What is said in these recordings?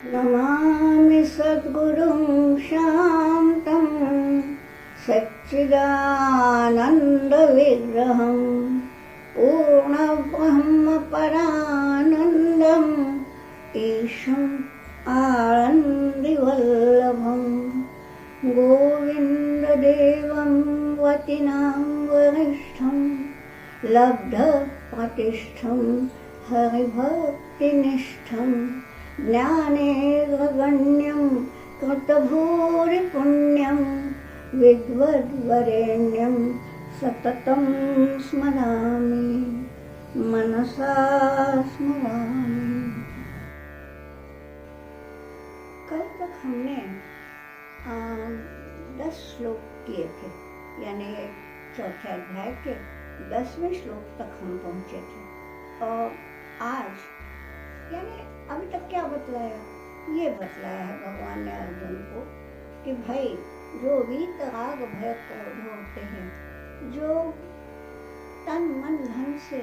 नमामि सद्गुरुं शान्तं सच्चिदानन्दविग्रहं पूर्णब्रह्मपरानन्दम् ईशम् आनन्दिवल्लभं गोविन्ददेवं वतिनां वरिष्ठं लब्धप्रतिष्ठं हरिभक्तिनिष्ठं ज्ञानेन्द्रगण्यं कृतभूरिपुण्यं विद्वद्वरेण्यं सततं स्मरामि मनसा स्मरामि। कल तक हमने 10 श्लोक किए थे, यानी चौथे अध्याय के 10वें श्लोक तक हम पहुँचे थे। और आज यानी अभी तक क्या बतलाया? ये बतलाया है भगवान ने अर्जुन को कि भाई जो वीतराग भय क्रोध होते हैं, जो तन मन धन से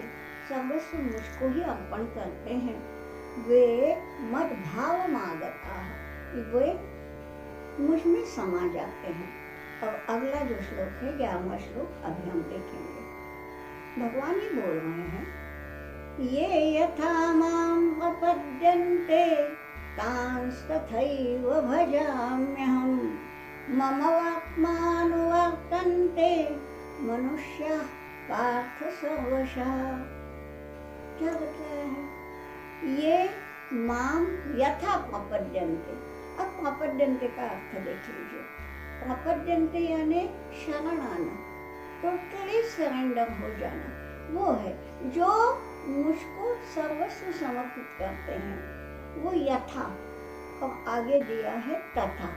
सर्वस्व मुझको ही अर्पण करते हैं, वे मद भाव मागता है, वे मुझ में समा जाते हैं। और अगला जो श्लोक है 11वां श्लोक अभी हम देखेंगे। भगवान ही बोल रहे हैं, ये यथा मां प्रपद्यन्ते तांस्तथैव भजाम्यहम् मम वाक्मानुवर्तन्ते मनुष्याः पार्थ सर्वशः। क्या बतलाया है? ये मां यथा प्रपद्यन्ते। अब प्रपद्यन्ते का अर्थ देख लीजिए। प्रपद्यन्ते यानी शरण आना, टोटली सरेंडर हो जाना, वो है जो मुझको सर्वस्व समर्पित करते हैं। वो यथा और आगे दिया है तथा,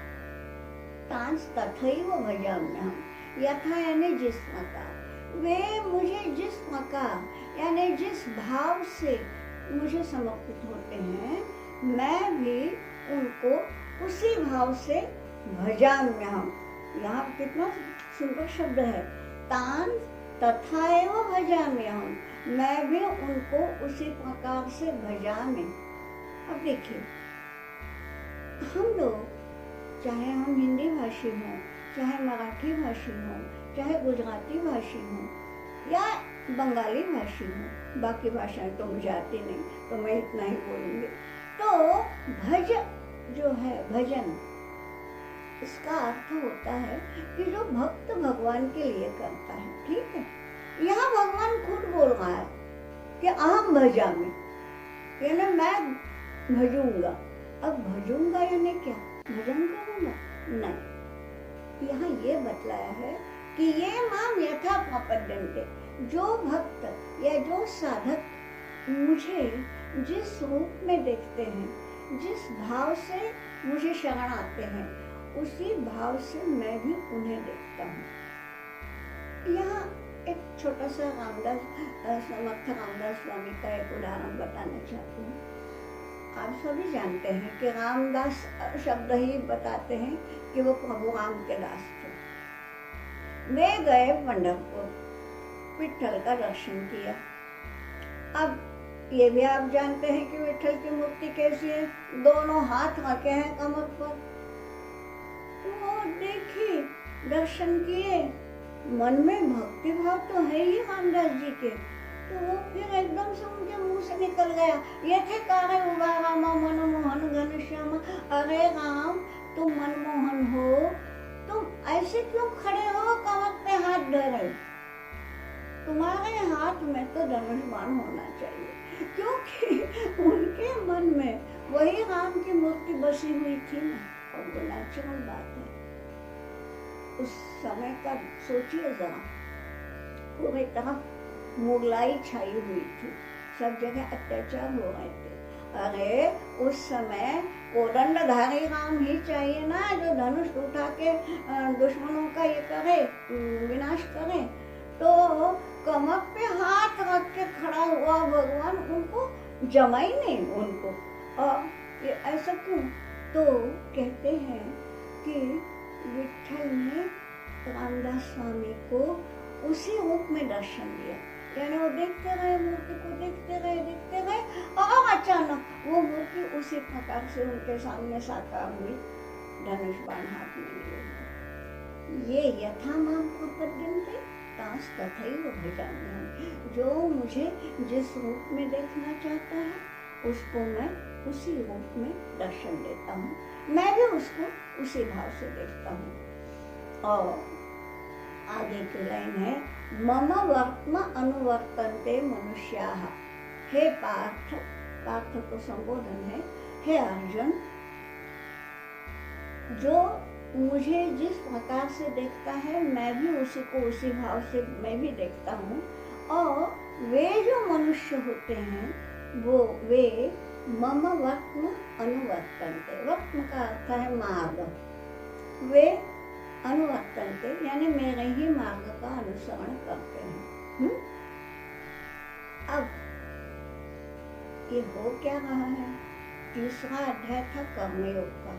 तांस तथैव भजाम्यहम्। यथा यानी जिस प्रकार, वे मुझे जिस प्रकार यानी जिस भाव से मुझे समर्पित होते हैं, मैं भी उनको उसी भाव से भजाम्यहम्। यहाँ कितना सुंदर शब्द है, तान तथैव भजाम्यहम्, मैं भी उनको उसी प्रकार से भजामि। अब देखिए, हम लोग चाहे हम हिंदी भाषी हों, चाहे मराठी भाषी हों, चाहे गुजराती भाषी हों या बंगाली भाषी हों, बाकी भाषाएं तो मुझे आती नहीं, तो मैं इतना ही बोलूँगी। तो भज जो है भजन, इसका अर्थ होता है कि जो भक्त भगवान के लिए करता है। ठीक है, यहाँ भगवान खुद बोल रहा है कि अहम भजामि, यानी मैं भजूंगा। अब भजूंगा यानी क्या? भजन करूंगा? नहीं, यहाँ ये बतलाया है कि ये माम यथा प्रपद्यन्ते, जो भक्त या जो साधक मुझे जिस रूप में देखते हैं, जिस भाव से मुझे शरण आते हैं, उसी भाव से मैं भी उन्हें देखता हूँ। यहाँ एक छोटा सा समर्थ रामदास स्वामी का एक उदाहरण बताना चाहती हूँ। आप सभी जानते हैं कि रामदास शब्द ही बताते हैं कि वो प्रभु राम के दास थे। वे गए पंढरपुर, विठल का दर्शन किया। अब ये भी आप जानते हैं कि विठल की मूर्ति कैसी है, दोनों हाथ रखे हैं कमर पर। वो देखी, दर्शन किए, मन में भक्ति भाव तो है ही रामदास जी के, तो वो फिर एकदम से उनके मुंह से निकल गया, ये थे कारे उबा रामा मनमोहन घनश्याम। अरे राम, तुम मनमोहन हो, तुम ऐसे क्यों खड़े हो कमर पे हाथ धरे? तुम्हारे हाथ में तो धनुष बाण होना चाहिए, क्योंकि उनके मन में वही राम की मूर्ति बसी हुई थी ना। और वो नेचुरल बात है। उस समय का सोचिए जरा, पूरी तरफ मुगलाई छाई हुई थी, सब जगह अत्याचार हो रहे थे। अरे उस समय कोदंडधारी राम ही चाहिए ना, जो धनुष उठा के दुश्मनों का ये करे, विनाश करे। तो कमर पे हाथ रख के खड़ा हुआ भगवान, उनको जमा ही नहीं उनको। और ये ऐसा क्यों? तो कहते हैं कि विठल ने रामदास स्वामी को उसी रूप में दर्शन दिया, यानी वो देखते रहे, मूर्ति को देखते रहे और अचानक वो मूर्ति उसी प्रकार से उनके सामने साकार हुई, धनुष बाण हाथ में लिए। ये यथा माम प्रपद्यन्ते तास तथैव भजाम्यहम्। जो मुझे जिस रूप में देखना चाहता है उसको मैं उसी रूप में दर्शन देता हूँ, मैं भी उसको उसी भाव से देखता हूँ। और आगे की लाइन है मम वर्त्म अनुवर्तन्ते मनुष्याः। हे पार्थ, पार्थ तो संबोधन है, हे अर्जुन, जो मुझे जिस प्रकार से देखता है मैं भी उसी को उसी भाव से मैं भी देखता हूँ। और वे जो मनुष्य होते हैं वो वे मम वर्त्म अनुवर्तन्ते, वर्त्म का अर्थ है मार्ग, वे अनुवर्तन्ते यानी मेरे ही मार्ग का अनुसरण करते हैं। अब ये हो क्या रहा है? तीसरा अध्याय था कर्मयोग का।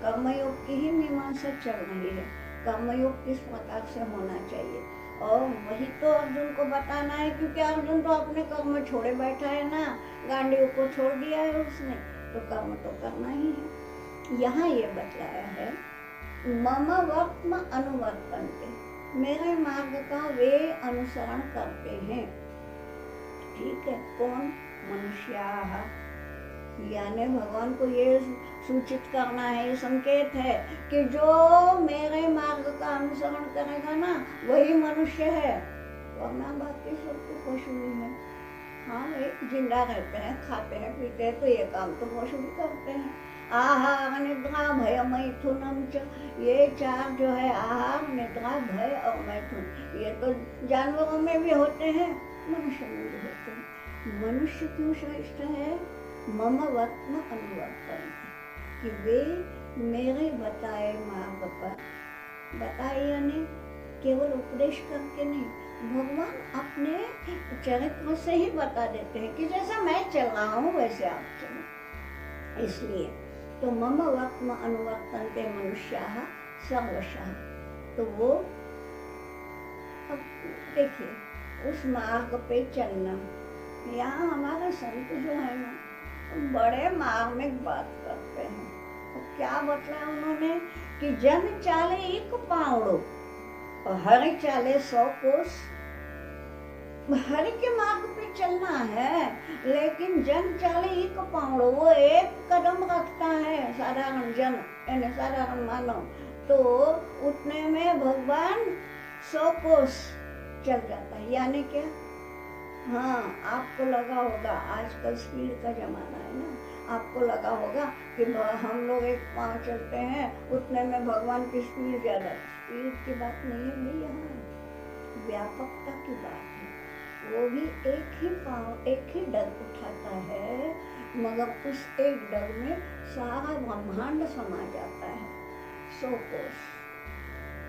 कर्मयोग की ही मीमांसा चल रही है, कर्मयोग किस प्रकार से होना चाहिए, और वही तो अर्जुन को बताना है, क्योंकि अर्जुन तो अपने कर्म छोड़े बैठा है ना, गांडीव को छोड़ दिया है उसने, तो कर्म तो करना ही है। यहाँ ये बतलाया है मम वर्त्म अनुवर्तन्ते, मेरे मार्ग का वे अनुसरण करते हैं। ठीक है, कौन? मनुष्याः, यानी भगवान को ये सूचित करना है, ये संकेत है कि जो मेरे मार्ग का अनुसरण करेगा ना वही मनुष्य है, वरना बाकी सब तो पशु ही है। हाँ, एक जिंदा रहते हैं, खाते हैं, पीते हैं, तो ये काम तो पशु भी करते हैं। आहार निद्रा भय मैथुनम च, ये चार जो है आहार निद्रा भय और मैथुन, ये तो जानवरों में भी होते हैं, मनुष्य में भी होते हैं। मनुष्य क्यों श्रेष्ठ है? मम वर्त्म अनुवर्तन्ते, कि वे मेरे बताए मार्ग पर, बताए यानी केवल उपदेश करके नहीं, भगवान अपने चरित्र से ही बता देते हैं कि जैसा मैं चल रहा हूँ वैसे आप चलो। इसलिए तो मम वर्त्म अनुवर्तन्ते मनुष्याः सर्वशः, तो वो अब देखिए उस मार्ग पे चलना। यहाँ हमारे संत जो है ना बड़े मार्मिक बात करते हैं। तो क्या बतलाया उन्होंने कि जन चाले एक पावड़ो और हरि चाले 100 कोस। हरि के मार्ग पे चलना है, लेकिन जन चाले एक पावड़ो, वो एक कदम रखता है, साधारण जन यानी साधारण मानव, तो उतने में भगवान 100 कोस चल जाता है। यानी क्या? हाँ, आपको लगा होगा, आजकल स्पीड का जमाना है ना, आपको लगा होगा कि हम लोग एक पाँव चलते हैं, उतने में भगवान की स्पीड ज्यादा। स्पीड की बात नहीं है भाई, यहाँ व्यापकता की बात है। वो भी एक ही पाँव, एक ही डग उठाता है, मगर उस एक डग में सारा ब्रह्मांड समा जाता है। 100 कोस।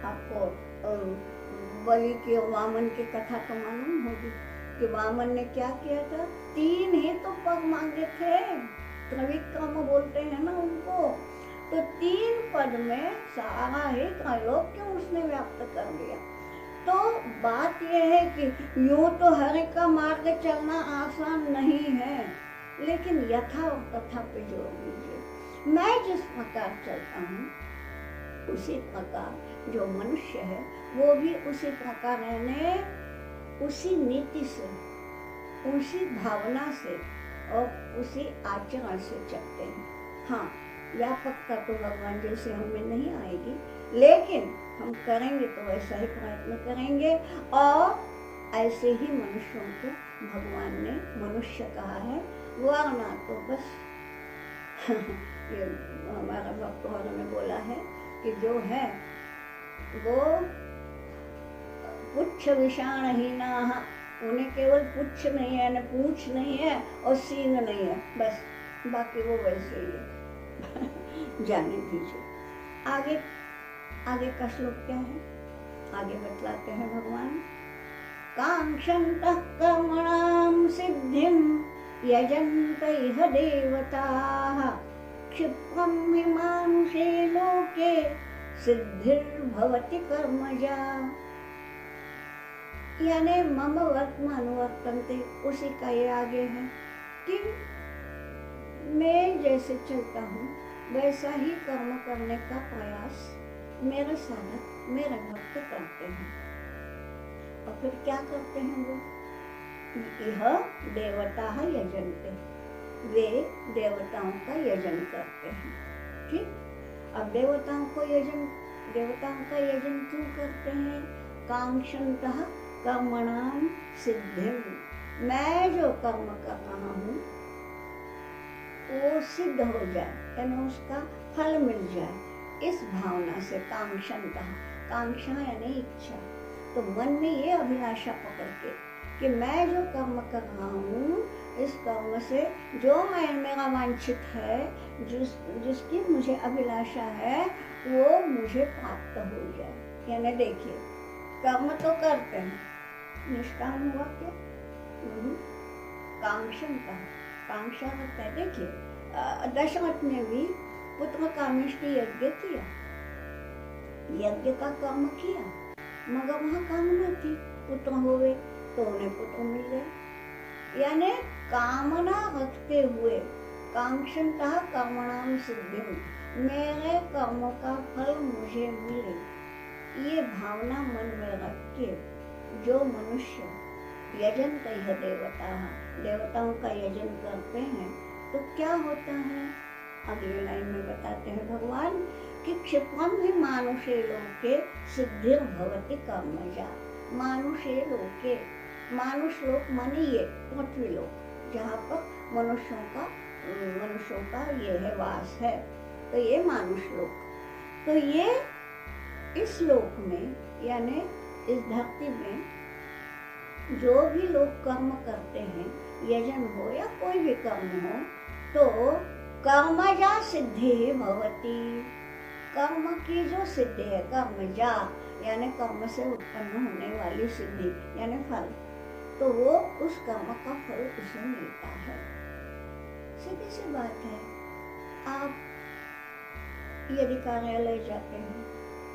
आपको बलि की वामन की कथा तो मालूम होगी कि वामन ने क्या किया था? 3 ही तो पग मांगे थे, त्रिविक्रम बोलते हैं ना उनको, तो 3 पद में सारा ही त्रैलोक्य उसने व्याप्त कर दिया। तो बात यह है कि यूं तो हरि का मार्ग चलना आसान नहीं है, लेकिन यथा और तथा पे जोड़ दीजिए। मैं जिस प्रकार चलता हूँ उसी प्रकार जो मनुष्य है वो भी उसी प्रकार रहने, उसी नीति से, उसी भावना से और उसी आचरण से चलते हैं। हाँ, व्यापकता तो भगवान जैसे हमें नहीं आएगी, लेकिन हम करेंगे तो वैसा ही प्रयत्न करेंगे, और ऐसे ही मनुष्यों को भगवान ने मनुष्य कहा है, वरना तो बस ये हमारा भक्त ने बोला है कि जो है वो पुच्छ विषाणहीना, उन्हें केवल पुच्छ नहीं है, न पूंछ नहीं है और सींग नहीं है, बस बाकी वो वैसे ही है। जाने दीजिए। आगे आगे का श्लोक क्या है? आगे बतलाते हैं भगवान, कांक्षन्तः कर्मणां सिद्धिं यजन्त इह देवताः क्षिप्रं हि मानुषे लोके सिद्धिर्भवति कर्मजा। यानी मम वर्त्म अनुवर्तन्ते, उसी का ये आगे है कि मैं जैसे चलता हूँ वैसा ही कर्म करने का प्रयास मेरे साधक मेरे भक्त करते हैं। और फिर क्या करते हैं वो? यह देवता यजनते, वे देवताओं का यजन करते हैं। ठीक, अब देवताओं का यजन क्यों करते हैं? कांक्षन्तः कर्मणाम सिद्धिम, मैं जो कर्म कर रहा हूँ वो सिद्ध हो जाए, यानी उसका फल मिल जाए, इस भावना से। कांक्षन्तः, कांक्षा यानी इच्छा। तो मन में ये अभिलाषा पकड़ के कि मैं जो कर्म कर रहा हूँ, इस कर्म से जो मेरा वांछित है, जिसकी मुझे अभिलाषा है, वो मुझे प्राप्त हो जाए। यानी देखिए, कर्म तो करते हैं, निष्काम हुआ क्या? कांक्षन्तः, कांक्षा करते हैं। देखिए दशरथ ने भी पुत्र कामेष्टि यज्ञ किया, यज्ञ का कर्म किया, मगर वहाँ कामना थी पुत्र होवे, तो उन्हें पुत्र मिल गए। यानी कामना रखते हुए, कांक्षन्तः कर्मणाम सिद्धिम, मेरे कर्मों का फल मुझे मिले, ये भावना मन में रख के जो मनुष्य यजन कह देवता, देवताओं का यजन करते हैं, तो क्या होता है? अगली लाइन में बताते हैं भगवान कि क्षिप्रम ही मानुषे लोके सिद्धिर भवति कर्मजा। मानुषे लोके, मानुष लोक माने ये पृथ्वी लोक, जहाँ पर मनुष्यों का ये है वास है, तो ये मानुष लोक। तो ये इस लोक में, यानी इस धरती में जो भी लोग कर्म करते हैं, यजन हो या कोई भी कर्म हो, तो कर्मजा सिद्धि भवति, कर्म की जो सिद्धि है, कर्मजा यानी कर्म से उत्पन्न होने वाली सिद्धि यानी फल, तो वो उस कर्म का फल उसे मिलता है। सीधी सी बात है, आप यदि कार्यालय जाते हैं,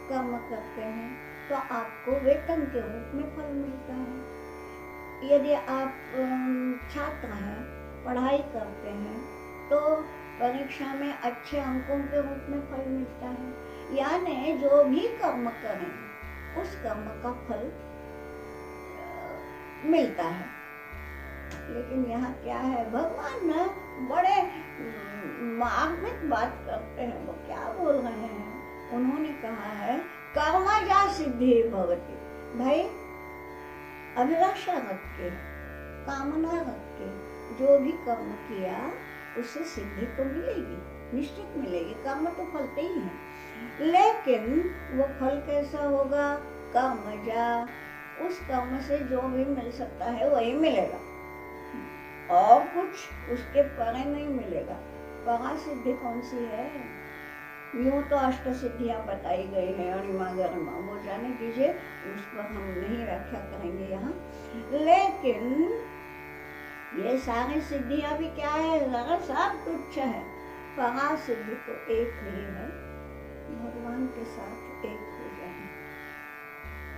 कर्म करते हैं, तो आपको वेतन के रूप में फल मिलता है। यदि आप छात्र हैं, पढ़ाई करते हैं, तो परीक्षा में अच्छे अंकों के रूप में फल मिलता है। यानी जो भी कर्म करें, उस कर्म का फल मिलता है। लेकिन यहाँ क्या है, भगवान ना बड़े मार्मिक बात करते हैं। वो क्या बोल रहे हैं? उन्होंने कहा है कर्मजा सिद्धि भवति। भाई अभिलाषा रख के, कामना रख के जो भी कर्म किया, उससे सिद्धि तो मिलेगी, निश्चित मिलेगी। कर्म तो फलते ही हैं, लेकिन वो फल कैसा होगा? कर्मजा, उस कर्म से जो भी मिल सकता है वही मिलेगा, और कुछ उसके परे नहीं मिलेगा। परा सिद्धि कौन सी है? यूँ तो अष्ट सिद्धियाँ बताई गई है, अणिमा गरिमा, वो जाने दीजिए, उस पर हम नहीं व्याख्या करेंगे यहाँ। लेकिन ये सारी सिद्धियाँ भी क्या है? जरा सब तुच्छ है। परा सिद्धि तो एक ही है, भगवान के साथ एक हो जाए,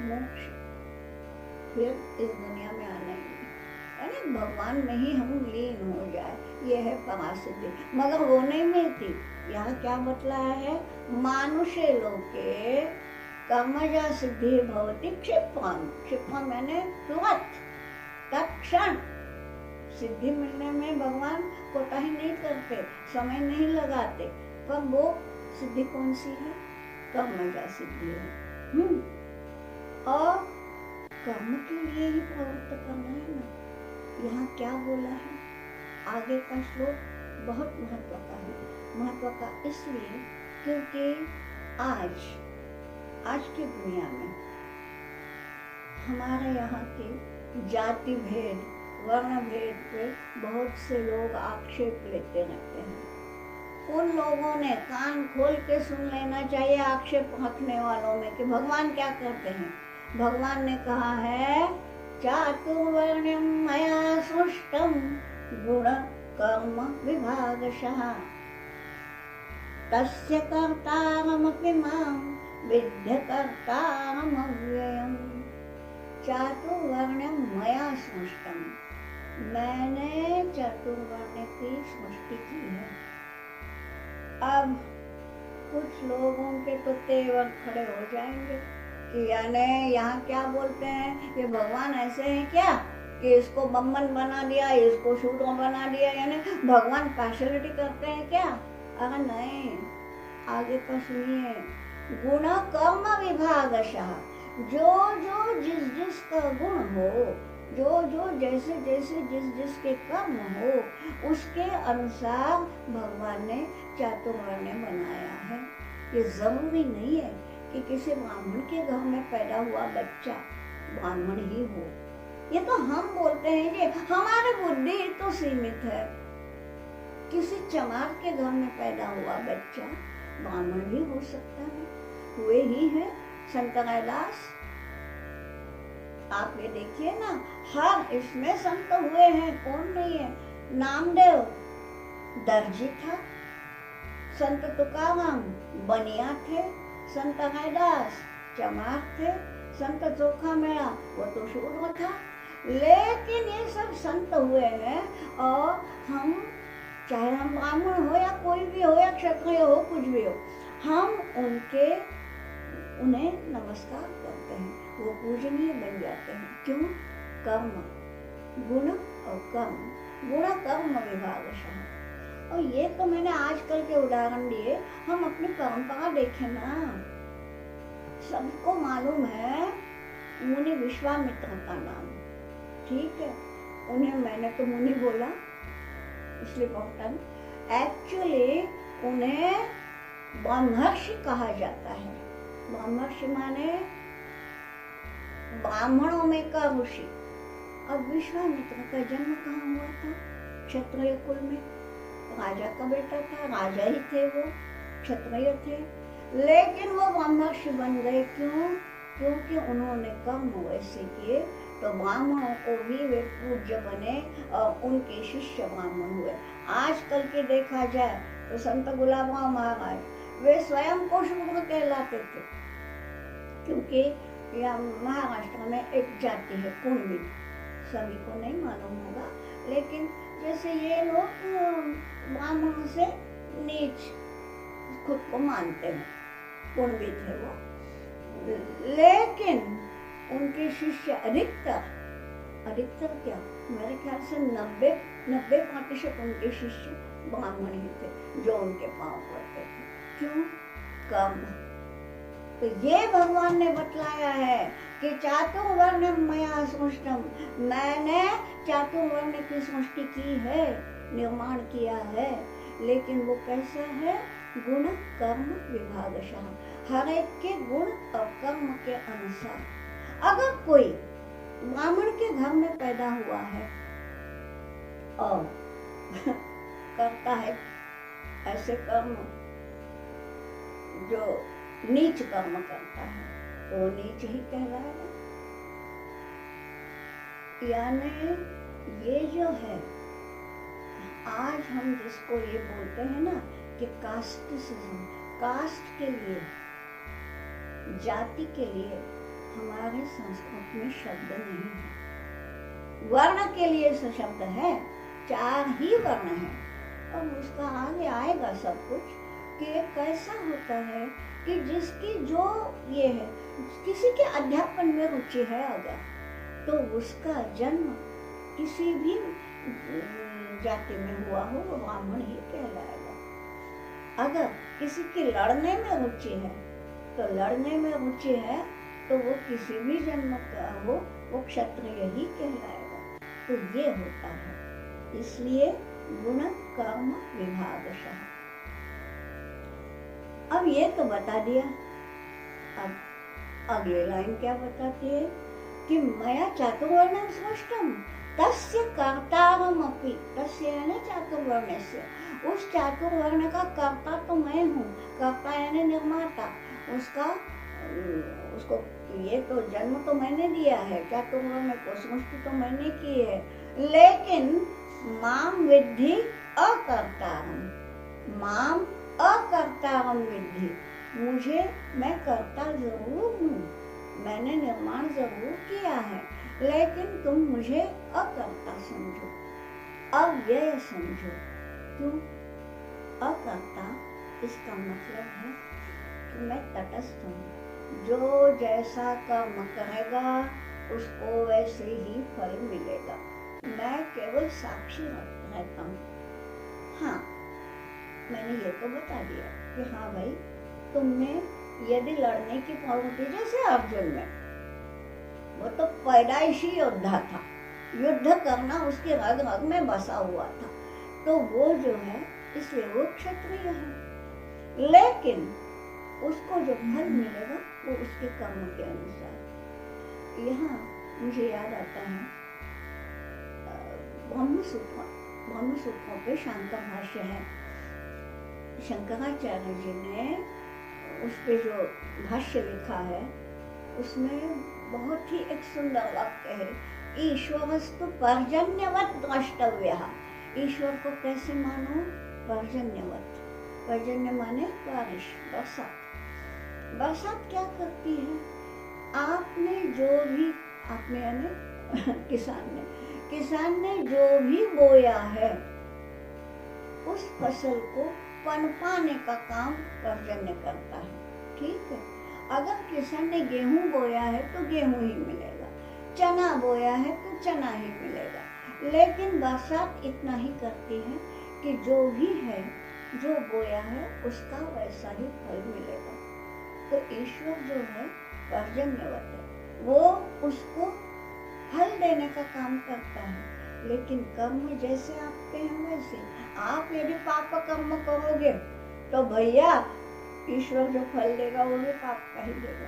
मोक्ष, फिर इस दुनिया में आना ही, यानी भगवान में ही हम लीन हो जाए, ये है परा सिद्धि। मगर वो नहीं मिलती। यहाँ क्या बतलाया है? मानुषे लोके कर्मजा सिद्धि भवति क्षिप्रम। क्षिप्रम यानी तुरंत, तत्क्षण सिद्धि मिलने में भगवान कोताही नहीं करते, समय नहीं लगाते। पर वो सिद्धि कौन सी है? कर्मजा सिद्धि है। और कर्म के लिए ही प्रवृत्त करना है ना। यहाँ क्या बोला है? आगे का श्लोक बहुत महत्व का है। महत्व का इसलिए क्योंकि आज की दुनिया में हमारे यहाँ के जाति भेद, वर्ण भेद पे बहुत से लोग आक्षेप लेते रहते हैं। उन लोगों ने कान खोल के सुन लेना चाहिए आक्षेप रखने वालों में कि भगवान क्या करते हैं। भगवान ने कहा है चातुर्वर्ण्यं मया सृष्टं गुण कर्म विभागशः तस्य कर्तारमपि मां विद्य कर्तारमव्ययम्। चातुर्वर्ण्यं मया सृष्टं, मैंने चातुर्वर्ण की सृष्टि की है। अब कुछ लोगों के तो तेवर खड़े हो जाएंगे कि यानी यहाँ क्या बोलते हैं, ये भगवान ऐसे हैं क्या कि इसको बम्मन बना दिया, इसको शूद्र बना दिया, यानी भगवान पार्शलिटी करते हैं क्या? अगर नहीं, आगे का सुनिए। गुण कर्म विभागशः, जो जो जिस जिस का गुण हो, जो जो जैसे जैसे जिस जिसके कर्म हो, उसके अनुसार भगवान ने चातुर्वर्ण बनाया है। ये जरूरी नहीं है कि किसी ब्राह्मण के घर में पैदा हुआ बच्चा ब्राह्मण ही हो। ये तो हम बोलते हैं कि हमारी बुद्धि तो सीमित है। किसी चमार के घर में पैदा हुआ बच्चा ब्राह्मण भी हो सकता है, हुए ही है संत रैदास। आप ये देखिए ना, हर इसमें संत हुए हैं, कौन नहीं है। नामदेव दर्जी था, संत तुकाराम बनिया थे, संत रैदास चमार थे, संत चोखा मेला वो तो शूद्र था। लेकिन ये सब संत हुए हैं, और हम चाहे हम ब्राह्मण हो या कोई भी हो या क्षत्रिय हो, कुछ भी हो, हम उन्हें नमस्कार करते हैं, वो पूजनीय बन जाते हैं। क्यों? कर्म, गुण और कर्म, गुण कर्म विभागशः। और ये तो मैंने आजकल के उदाहरण दिए, हम अपनी परंपरा देखें ना, सबको मालूम है मुनि विश्वामित्र का नाम, ठीक है, उन्हें मैंने तो मुनि बोला इसलिए कहता हूँ, एक्चुअली उन्हें ब्रह्मर्षि कहा जाता है। ब्रह्मर्षि माने ब्राह्मणों में का ऋषि। अब विश्वामित्र का जन्म कहाँ हुआ था? क्षत्रिय कुल में, राजा का बेटा था, राजा ही थे वो, क्षत्रिय थे, लेकिन वो ब्रह्मर्षि बन गए। क्यों? क्योंकि उन्होंने कर्म वैसे किए तो ब्राह्मणों को भी वे पूज्य बने और उनके शिष्य ब्राह्मण हुए। आजकल के देखा जाए तो संत गुलाबराव महाराज वे स्वयं को शूद्र कहलाते थे, क्योंकि यहाँ महाराष्ट्र में एक जाति है कुणबी, सभी को नहीं मालूम होगा, लेकिन जैसे ये लोग ब्राह्मणों से नीच खुद को मानते हैं, कुणबी थे वो। लेकिन उनके शिष्य अधिकतर क्या, मेरे ख्याल से 90% उनके शिष्य ब्राह्मण ही थे जो उनके पांव पड़ते थे। क्यों? कर्म। तो ये भगवान ने बतलाया है कि चातुर्वर्ण मया सृष्टम, मैंने चातुर्वर्ण की सृष्टि की है, निर्माण किया है, लेकिन वो कैसा है? गुण कर्म विभागशः, हर एक के गुण और कर्म के अनुसार। अगर कोई ब्राह्मण के घर में पैदा हुआ है और करता है ऐसे कर्म जो नीच कर्म करता है, तो वो नीच ही कहलाएगा। यानी ये जो है, आज हम जिसको ये बोलते हैं ना कि कास्टिसिज्म, कास्ट के लिए, जाति के लिए हमारे संस्कृत में शब्द नहीं है। वर्ण के लिए शब्द है, 4 ही वर्ण है, और उसका आगे आएगा सब कुछ कि कैसा होता है कि जिसकी जो ये है, किसी के अध्यापन में रुचि है अगर, तो उसका जन्म किसी भी जाति में हुआ हो वो ब्राह्मण ही कहलाएगा। अगर किसी की लड़ने में रुचि है, तो लड़ने में रुचि है तो वो किसी भी जन्म का हो वो क्षत्रिय ही कहलाएगा। तो ये होता है, इसलिए गुण कर्म विभागशः। अब ये तो बता दिया, अब अगले लाइन क्या बताती है कि मया चातुर्वर्णं सृष्टम तस्य कर्तारमपि, तस्य यानी चातुर्वर्ण्यस्य, उस चातुर्वर्ण का कर्ता तो मैं हूँ, कर्ता यानी निर्माता, उसको ये तो जन्म तो मैंने दिया है, चातुर्वर्ण को सृष्टि तो मैंने की है, लेकिन माम विद्धि अकर्तारम, माम अकर्तारम विद्धि, मुझे, मैं कर्ता जरूर हूँ, मैंने निर्माण जरूर किया है, लेकिन तुम मुझे अकर्ता समझो। अव्यय समझो। क्यों अकर्ता? इसका मतलब है कि मैं तटस्थ हूँ, जो जैसा कर्म करेगा उसको वैसे ही फल मिलेगा। मैं केवल साक्षी रहता हूँ। हाँ, मैंने ये तो बता दिया कि हाँ भाई, तुमने यदि लड़ने की प्रवृत्ति, जैसे अर्जुन में, वो तो पैदाइशी योद्धा था, युद्ध करना उसके रग रग में बसा हुआ था, तो वो जो है इसलिए वो क्षत्रिय है। लेकिन उसको जो फल मिलेगा वो उसके कर्म के अनुसार। यहाँ मुझे याद आता है ब्रह्मसूत्रों पे शंकर भाष्य है। शंकराचार्य जी ने उस पे जो भाष्य लिखा है उसमें बहुत ही एक सुंदर वाक्य है, ईश्वरस्तु पर्जन्यवत् द्रष्टव्यः। ईश्वर को कैसे मानो? पर्जन्यवत्। पर्जन्य माने बारिश, बरसात। बरसात क्या करती है? आपने यानी किसान ने जो भी बोया है उस फसल को पनपाने का काम पर्जन्य करता है। ठीक है, अगर किसान ने गेहूं बोया है तो गेहूं ही मिलेगा, चना बोया है तो चना ही मिलेगा। लेकिन बरसात इतना ही करती है कि जो भी है, जो बोया है उसका वैसा ही फल मिलेगा। तो ईश्वर जो है पर्जन्यवत है, वो उसको फल देने का काम करता है। लेकिन कर्म जैसे आपके हैं वैसे, आप यदि पाप कर्म करोगे तो भैया ईश्वर जो फल देगा वो भी पाप का ही देगा।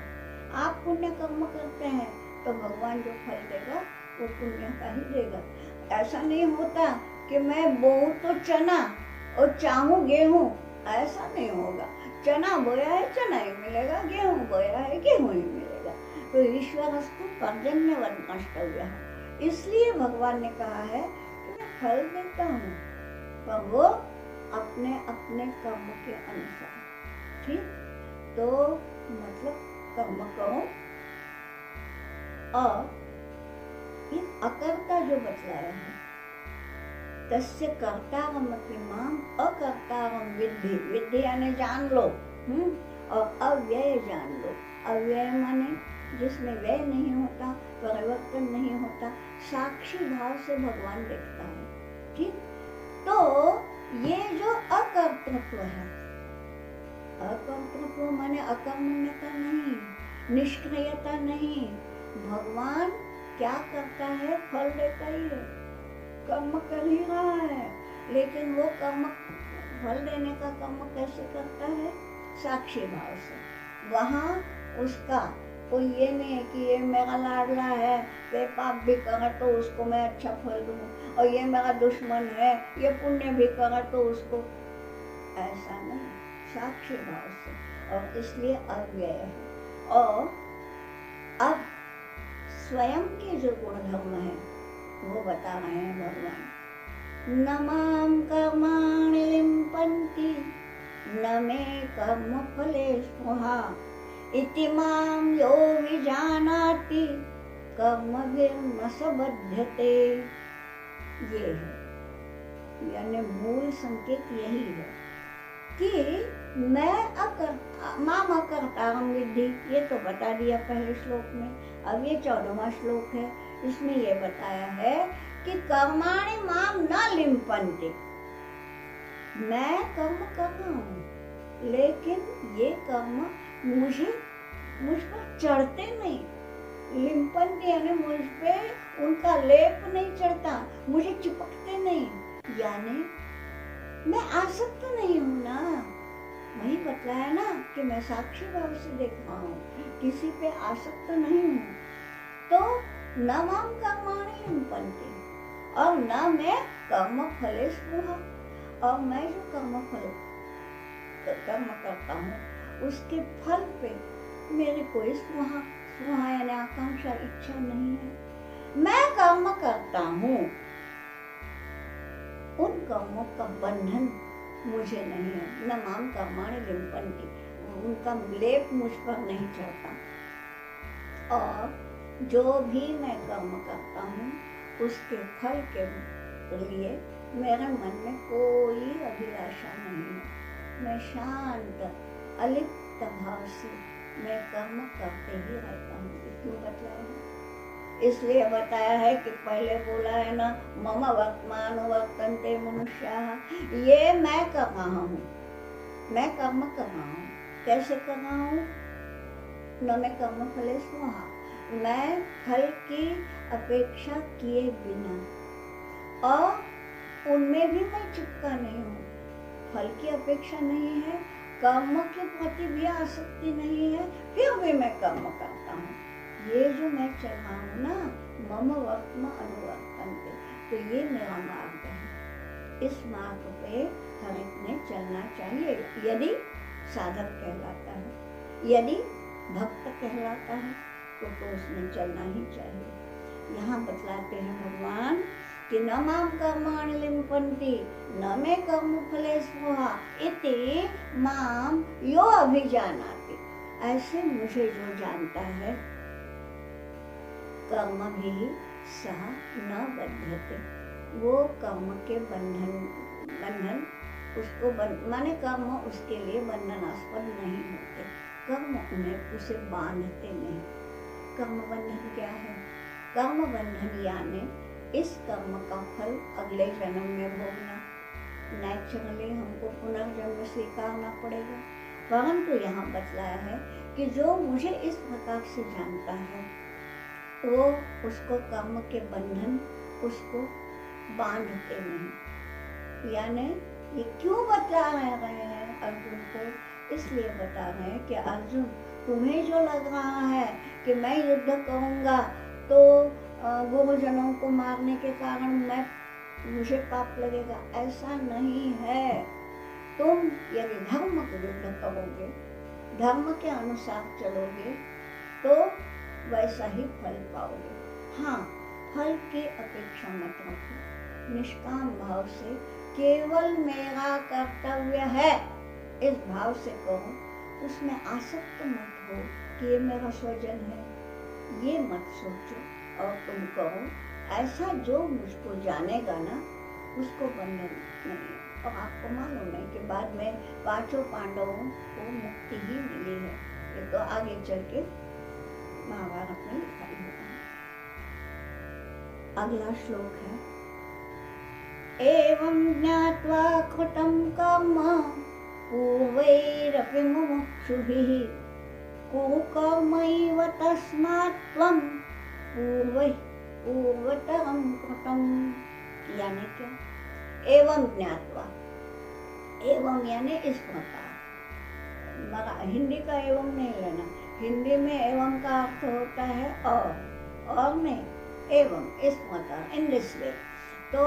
आप पुण्य कर्म करते हैं तो भगवान जो फल देगा वो पुण्य का ही देगा। ऐसा नहीं होता कि मैं बोऊं तो चना और चाहूं गेहूं, ऐसा नहीं होगा। चना बोया है चना ही मिलेगा, गेहूं बोया है गेहूं ही मिलेगा। तो ईश्वरस्तु पर्जन्यवत् द्रष्टव्यः। इसलिए भगवान ने कहा है कि मैं फल देता हूँ, पर वो अपने अपने कर्म के अनुसार। ठीक, तो मतलब कर्म करो। और ये अकर्ता जो बतलाया है, तस्य कर्तारमपि माम अकर्तारम विद्धि। विद्धि यानी जान लो, और अव्यय जान लो। अव्यय माने जिसमें व्यय नहीं होता, परिवर्तन नहीं होता, साक्षी भाव से भगवान देखता है। ठीक, तो ये जो अकर्तृत्व है, अकर्तृत्व माने अकर्मण्यता नहीं, निष्क्रियता नहीं। भगवान क्या करता है? फल देता ही है, कर्म कर ही रहा है। लेकिन वो कर्म, फल देने का कर्म कैसे करता है? साक्षी भाव से। वहाँ उसका कोई ये नहीं है कि ये मेरा लाडला है, ये पाप भी करे तो उसको मैं अच्छा फल दूँ, और ये मेरा दुश्मन है, ये पुण्य भी करे तो उसको, ऐसा नहीं, साक्षी भाव से। और इसलिए अव्यय है। और अब स्वयं के जो गुणधर्म है वो बता रहे हैं भगवान। न माम कर्माणि लिम्पन्ति न मे कर्म फले स्पृहा इति माम यो विजानाति कर्मभिर्न स बध्यते। ये है, यानी मूल संकेत यही है कि मैं माम अकर्तारम विद्धि। ये तो बता दिया पहले श्लोक में। अब ये 14वां श्लोक है, इसमें ये बताया है कि कर्माणि माम न लिम्पन्ति। मैं कर्म कर रहा हूँ, लेकिन ये कर्म मुझ पर चढ़ते नहीं। लिम्पन्ति यानी मुझ पे उनका लेप नहीं चढ़ता, मुझे चिपकते नहीं, यानी मैं आसक्त नहीं हूँ ना। वही बताया ना कि मैं साक्षी भाव से देख रहा हूँ, किसी पे आसक्त नहीं हूँ। तो न माम कर्माणि लिम्पन्ति, और न मैं कर्म फले स्पृहा। और मैं जो कर्म करता हूँ उसके फल पे मेरी कोई स्पृहा यानी आकांक्षा, इच्छा नहीं है। मैं कर्म करता हूँ, उन कर्मों का बंधन मुझे नहीं है। न माम कर्माणि लिम्पन्ति, उनका लेप मुझ पर नहीं चढ़ता। और जो भी मैं कर्म करता हूँ उसके फल के लिए मेरे मन में कोई अभिलाषा नहीं है, मैं शांत अलिप्त भाव से मैं कर्म करते ही रहता हूँ। क्यों बताया है? इसलिए बताया है कि पहले बोला है ना, मम वर्तमान वर्तन्ते मनुष्याः, ये मैं कर रहा हूँ, मैं कर्म कर रहा हूँ। कैसे कर रहा हूँ? न मैं कर्म फले स्मृहा, मैं फल की अपेक्षा किए बिना, और उनमें भी मैं चिपका नहीं हूँ। फल की अपेक्षा नहीं है, कर्म के प्रति भी आसक्ति नहीं है, फिर भी मैं कर्म करता हूँ। ये जो मैं चल रहा हूँ ना, मम वर्तम अनुवर्तन्ते, तो ये मेरा मार्ग है। इस मार्ग पे हर एक ने चलना चाहिए, यदि साधक कहलाता है, यदि भक्त कहलाता है, तो उसने चलना ही चाहिए। यहाँ बतलाते हैं भगवान कि न माम कर्माणि लिम्पन्ति न मे कर्म फले स्पृहा इति माम यो अभिजानाति। ऐसे मुझे जो जानता है, कर्म भी सह न बध्यते, वो कर्म के बंधन उसको माने कर्म उसके लिए बंधनास्पद नहीं होते, कर्म उन्हें उसे बांधते नहीं। कर्म बंधन क्या है? कर्म बंधन यानी इस कर्म का फल अगले जन्म में भोगना। नेचुरली हमको पुनर्जन्म स्वीकारना पड़ेगा, परंतु यहाँ बतलाया है कि जो मुझे इस प्रकार से जानता है, वो उसको कर्म के बंधन उसको बांधते नहीं। यानी ये क्यों बता रहे हैं अर्जुन को? इसलिए बता रहे हैं कि अर्जुन, तुम्हें जो लग रहा है कि मैं युद्ध करूंगा तो गुरुजनों को मारने के कारण मुझे पाप लगेगा, ऐसा नहीं है। तुम यदि धर्म को युद्ध करोगे, धर्म के अनुसार चलोगे, तो वैसा ही फल पाओगे। हाँ, फल की अपेक्षा मत रखो, निष्काम भाव से केवल मेरा कर्तव्य है इस भाव से कहो, उसमें आसक्त मत हो कि ये मेरा स्वजन है, ये मत सोचो और तुम कहो। ऐसा जो मुझको जानेगा ना, उसको बंधन नहीं है। और आपको मालूम है कि बाद में 5 पांडवों को मुक्ति ही मिली है। ये तो आगे चल के महाभारत में लिखा होगा। अगला श्लोक है, एवं ज्ञात्वा कृतं कर्म पूर्वैरपि मुमुक्षुभिः कुकर्मैव तस्मात् त्वं पूर्वतरं कृतं। यानी क्या? एवं ज्ञात्वा, एवं यानी इस प्रकार। हिंदी का एवं नहीं लेना, हिंदी में एवं का अर्थ होता है और में एवं इस प्रकार, इन दिस वे। तो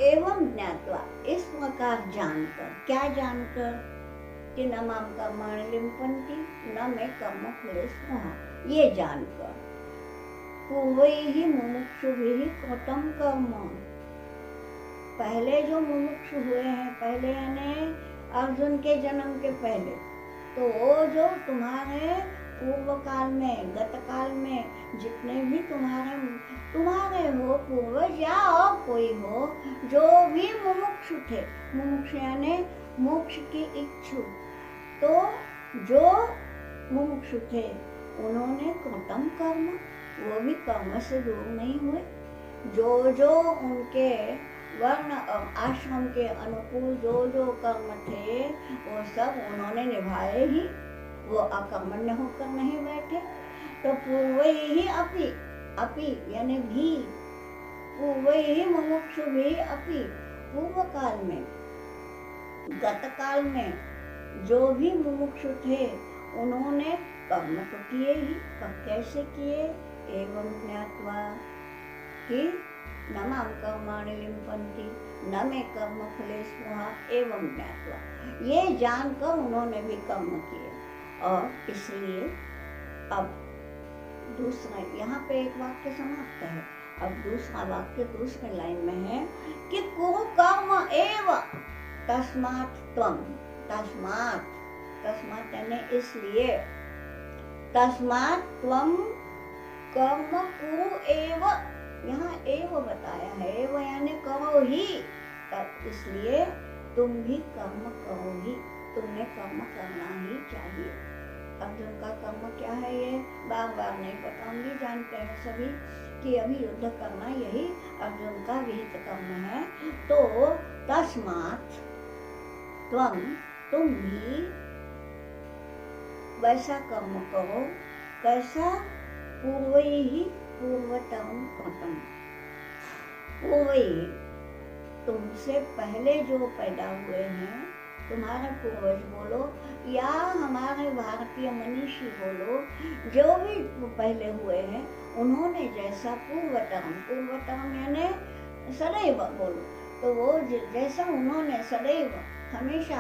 एवं ज्ञात्वा, इस प्रकार जानकर, क्या जानकर? कि न माम कर्माणि लिम्पन्ति न मे कर्म फले स्पृहा, ये जानकर। पूर्वैः मुमुक्षुभिः कृतं कर्म, पहले जो मुमुक्षु हुए हैं, पहले यानी अर्जुन के जन्म के पहले, तो वो जो तुम्हारे पूर्व काल में, गत काल में जितने भी तुम्हारे हो पूर्वज या और कोई हो, जो भी मुमुक्षु थे, मुमुक्षु यानी मोक्ष की इच्छु, तो जो मुमुक्षु थे उन्होंने कृतम कर्म, वो भी कर्म से दूर नहीं हुए। जो उनके वर्ण और आश्रम के अनुकूल जो कर्म थे, वो सब उन्होंने निभाए ही, वो अकर्मण्य होकर नहीं बैठे। तो पूर्वैः अपि यानी भी, पूर्वैः मुमुक्षुभिः अपि, पूर्व काल में, गत काल में जो भी मुमुक्षु थे उन्होंने कर्म तो किए ही, पर कैसे किए? एवं ज्ञात्वा कि न माम कर्माणि लिम्पन्ति न मे कर्म फले स्पृहा, एवं ज्ञात्वा, ये जानकर उन्होंने भी कर्म किए। और इसलिए अब दूसरा, यहाँ पे एक वाक्य समाप्त है, अब दूसरा वाक्य दूसरे लाइन में है कि कुरु कर्म एव तस्मात् त्वं, तस्मात् यानी इसलिए, तस्मात् त्वं कर्म कुरु एव, यहाँ एव बताया है, एव यानी करो ही, इसलिए तुम भी कर्म करो ही, तुम्हें कर्म करना ही चाहिए। अर्जुन का कर्म क्या है ये बार बार नहीं बताऊंगी, जानते हैं सभी कि अभी युद्ध करना यही अर्जुन का विहित कर्म है। तो तस्मात् तुम भी वैसा कर्म करो, कैसा? पूर्वैहि पूर्वतम कृतम, पूर्वैहि तुमसे पहले जो पैदा हुए हैं, तुम्हारे पूर्वज बोलो या हमारे भारतीय मनीषी बोलो, जो भी पहले हुए हैं उन्होंने जैसा पूर्वतम यानी सदैव बोलो, तो वो जैसा उन्होंने सदैव हमेशा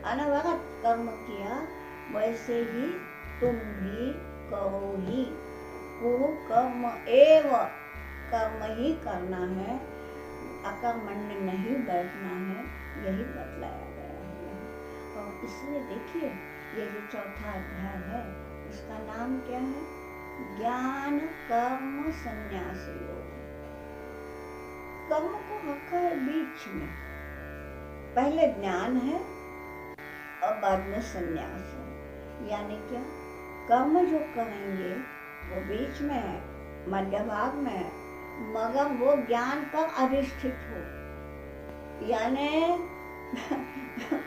अनवरत कर्म किया, वैसे ही तुम भी करो ही। वो कर्म एव, कर्म ही करना है, अकर्मण्य नहीं बैठना है, यही बतलाया गया है। और इसलिए देखिए ये जो चौथा अध्याय है उसका नाम क्या है? ज्ञान कर्म संन्यास योग। कर्म को रखा है बीच में, पहले ज्ञान है और बाद में संन्यास है। यानी क्या? कर्म जो करेंगे वो बीच में है, मध्य भाग में है, मगर वो ज्ञान पर अधिष्ठित हो। यानी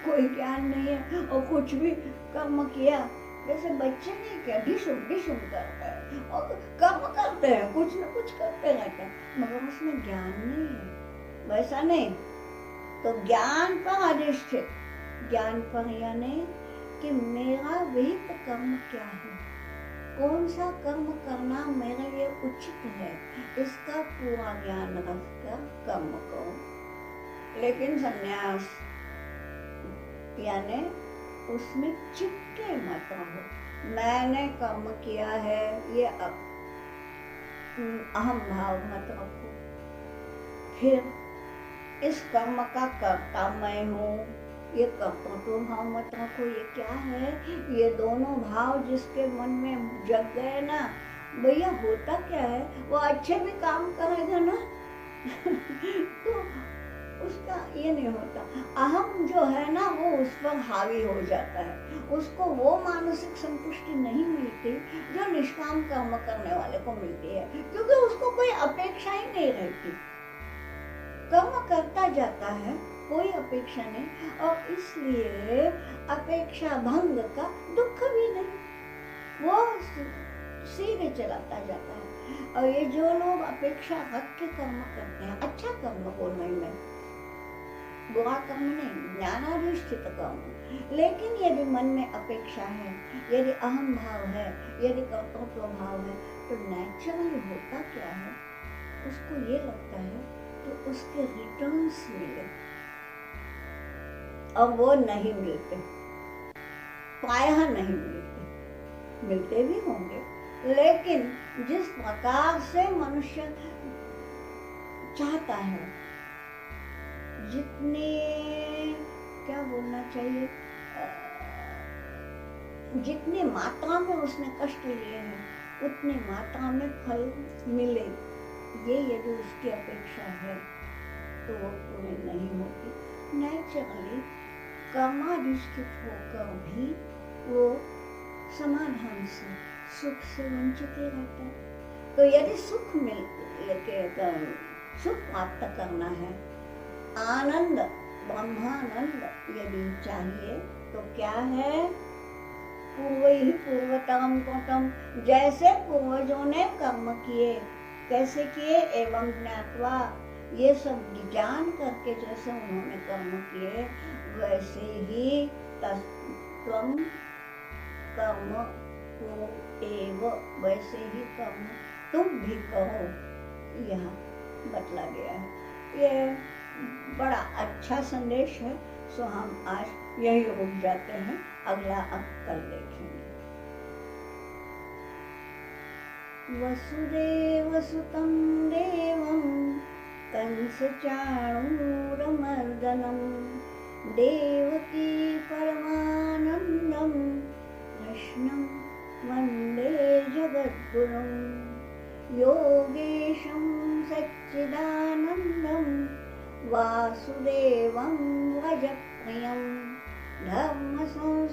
कोई ज्ञान नहीं है और कुछ भी कर्म किया, जैसे बच्चे नहीं क्या डिशुम करते हैं और कर्म करते हैं, कुछ न कुछ करते रहते हैं, मगर उसमें ज्ञान नहीं है। वैसा नहीं, तो ज्ञान पर अधिष्ठित, ज्ञान पर यानी कि मेरा विहित कर्म क्या है, कौन सा कर्म करना मेरे लिए उचित है, इसका पूरा ज्ञान रखकर कर्म करो। लेकिन संन्यास यानी उसमें चिपके मत रहो। मैंने कर्म किया है ये अहम भाव मत रखो, फिर इस कर्म का कर्ता मैं हूँ, ये कर्तृत्व भाव मत रखो। ये क्या है? ये दोनों भाव जिसके मन में जग गए ना, भैया होता क्या है, वो अच्छे भी काम करेगा ना तो उसका ये नहीं होता, अहम जो है ना वो उस पर हावी हो जाता है, उसको वो मानसिक संतुष्टि नहीं मिलती जो निष्काम कर्म करने वाले को मिलती है, क्योंकि उसको कोई अपेक्षा ही नहीं रहती, कर्म करता जाता है, कोई अपेक्षा नहीं, और इसलिए अपेक्षा भंग का दुख भी नहीं, वो सीधे चलाता जाता है। और ये जो लोग अपेक्षा रख के कर्म करते हैं, अच्छा कर्म बोल रही मैं, बुरा कर्म नहीं, ज्ञानाधिष्ठित कर्म, लेकिन यदि मन में अपेक्षा है, यदि अहम भाव है, यदि कर्तृत्व भाव है, तो नेचुरली होता क्या है, उसको ये लगता है कि उसके रिटर्न्स मिले, और वो नहीं मिलते, प्रायः नहीं मिलते, मिलते भी होंगे, लेकिन जिस प्रकार से मनुष्य चाहता है, जितने क्या बोलना चाहिए, जितनी मात्रा में उसने कष्ट लिए हैं उतनी मात्रा में फल मिले, ये यदि उसकी अपेक्षा है तो वो पूरी नहीं होती। नेचुरली कर्माधिष्ठित होकर भी वो समाधान से, सुख से वंचित ही रहता है। तो यदि सुख प्राप्त करना है, आनंद ब्रह्मानंद यदि चाहिए, तो क्या है? पूर्वैहि पूर्वतरम कृतम, जैसे पूर्वजों ने कर्म किए, कैसे किए? एवं ज्ञात्वा, ये सब जान करके जैसे उन्होंने कर्म किए, वैसे ही त्वम कर्म को एव, वैसे ही कर्म तुम भी करो, यह बतला गया है। ये बड़ा अच्छा संदेश है। सो हम आज यही रुक जाते हैं, अगला अब कल देखेंगे। वसुदेव सुतं देवं कंस चाणूरमर्दनं देवकी परमानन्दं कृष्णं वन्दे जगद्गुरुं योगेशं सच्चिदानन्दं वासुदेवं व्रजप्रियं धर्मसंस्थापकं